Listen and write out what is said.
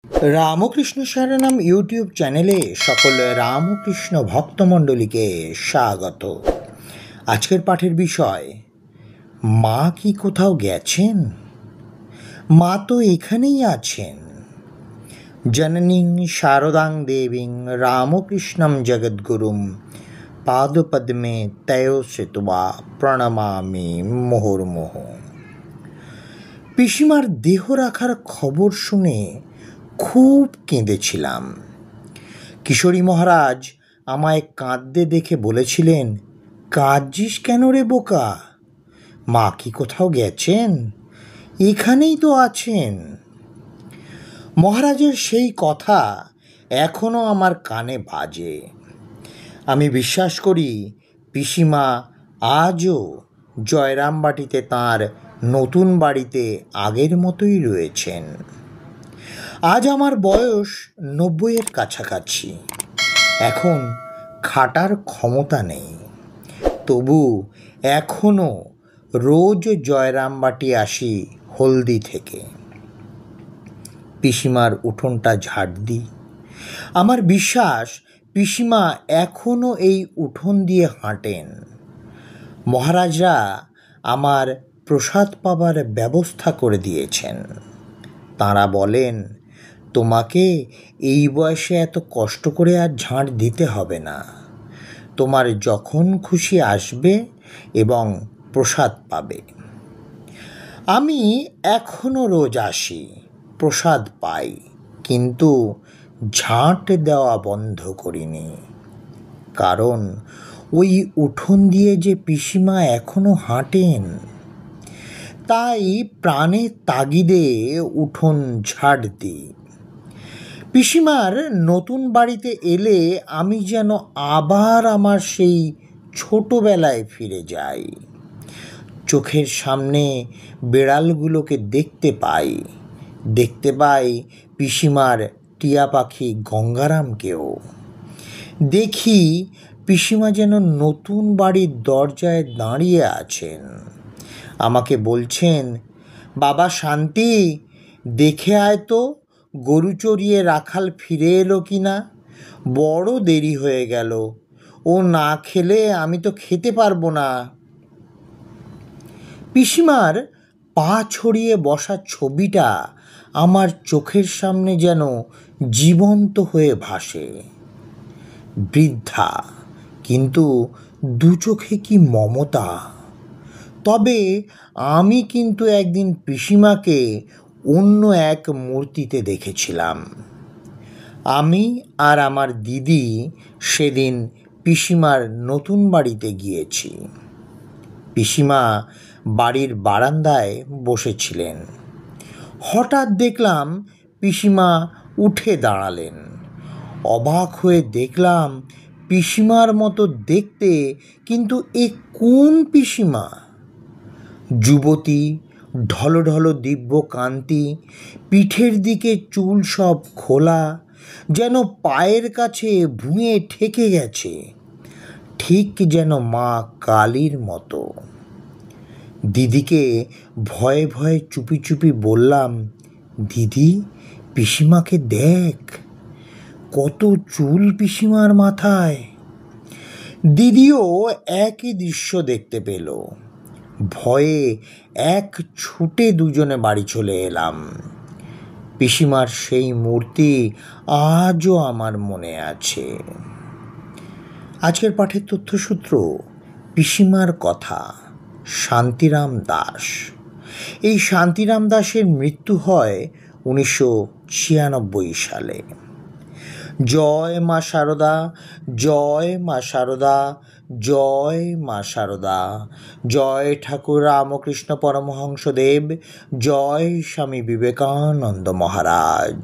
Ramakrishna শরণম YouTube চ্যানেলে সকল রামকৃষ্ণ ভক্তমণ্ডলীকে স্বাগত। আজকের পাঠের বিষয়, মা কি কোথাও গেছেন? মা তো এখানেই আছেন। জননীং শারদাং দেবীং রামকৃষ্ণম জগদ্গুরুম পাদপদ্মে তয়োশ্রিত্বা প্রণমামি মুহুর্মুহুঃ। পিসিমার দেহ রাখার খবর শুনে খুব কেঁদেছিলাম। কিশোরী মহারাজ আমায় কাঁদতে দেখে বলেছিলেন, কাঁদছিস কেন রে বোকা? মা কি কোথাও গেছেন? এখানেই তো আছেন। মহারাজের সেই কথা এখনো আমার কানে বাজে। আমি বিশ্বাস করি পিসিমা আজও জয়রামবাটিতে তাঁর নতুন বাড়িতে আগের মতোই রয়েছেন। আজ আমার বয়স 90-এর কাছাকাছি। এখন খাটার ক্ষমতা নেই, তবু এখনও রোজ জয়রামবাটি আসি হলদি থেকে। পিসিমার উঠোনটা ঝাড় দিই। আমার বিশ্বাস পিসিমা এখনও এই উঠোন দিয়ে হাঁটেন। মহারাজরা আমার প্রসাদ পাবার ব্যবস্থা করে দিয়েছেন। তাঁরা বলেন, তোমাকে এই বয়সে এত কষ্ট করে আর ঝাঁট দিতে হবে না। তোমার যখন খুশি আসবে এবং প্রসাদ পাবে। আমি এখনও রোজ আসি, প্রসাদ পাই, কিন্তু ঝাঁট দেওয়া বন্ধ করিনি। কারণ ওই উঠোন দিয়ে যে পিসিমা এখনও হাঁটেন, তাই প্রাণের তাগিদে উঠোন ঝাড় দিই। পিসিমার নতুন বাড়িতে এলে আমি যেন আবার আমার সেই ছোটবেলায় ফিরে যাই। চোখের সামনে বেড়ালগুলোকে দেখতে পাই পিসিমার টিয়া পাখি গঙ্গারামকেও। দেখি পিসিমা যেন নতুন বাড়ির দরজায় দাঁড়িয়ে আছেন। আমাকে বলছেন, বাবা শান্তি, দেখে আয় তো গরু চড়িয়ে রাখাল ফিরে এলো কি না। বড় দেরি হয়ে গেল, ও না খেলে আমি তো খেতে পারবো না। পিসিমার পা ছড়িয়ে বসার ছবিটা আমার চোখের সামনে যেন জীবন্ত হয়ে ভাসে। বৃদ্ধা, কিন্তু দু চোখে কি মমতা। তবে আমি কিন্তু একদিন পিসিমাকে অন্য এক মূর্তিতে দেখেছিলাম। আমি আর আমার দিদি সেদিন পিসিমার নতুন বাড়িতে গিয়েছি। পিসিমা বাড়ির বারান্দায় বসেছিলেন। হঠাৎ দেখলাম পিসিমা উঠে দাঁড়ালেন। অবাক হয়ে দেখলাম, পিসিমার মতো দেখতে, কিন্তু এ কোন পিসিমা? যুবতী, ঢলঢল দিব্য কান্তি, পিঠের দিকে চুল সব খোলা, যেন পায়ের কাছে ভুঁয়ে ঠেকে গেছে, ঠিক যেন মা কালীর মতো। দিদিকে ভয়ে ভয়ে চুপি চুপি বললাম, দিদি, পিসিমাকে দেখ, কত চুল পিসিমার মাথায়। দিদিও একই দৃশ্য দেখতে পেল। ভয়ে এক ছুটে দুজনে বাড়ি চলে এলাম। পিসিমার সেই মূর্তি আজও আমার মনে আছে। আজকের পাঠের তথ্যসূত্র, পিসিমার কথা, শান্তিরাম দাস। এই শান্তিরাম দাসের মৃত্যু হয় 1996 সালে। জয় মা শারদা, জয় মা শারদা, জয় মা শারদা, জয় ঠাকুর রামকৃষ্ণ পরমহংসদেব, জয় স্বামী বিবেকানন্দ মহারাজ।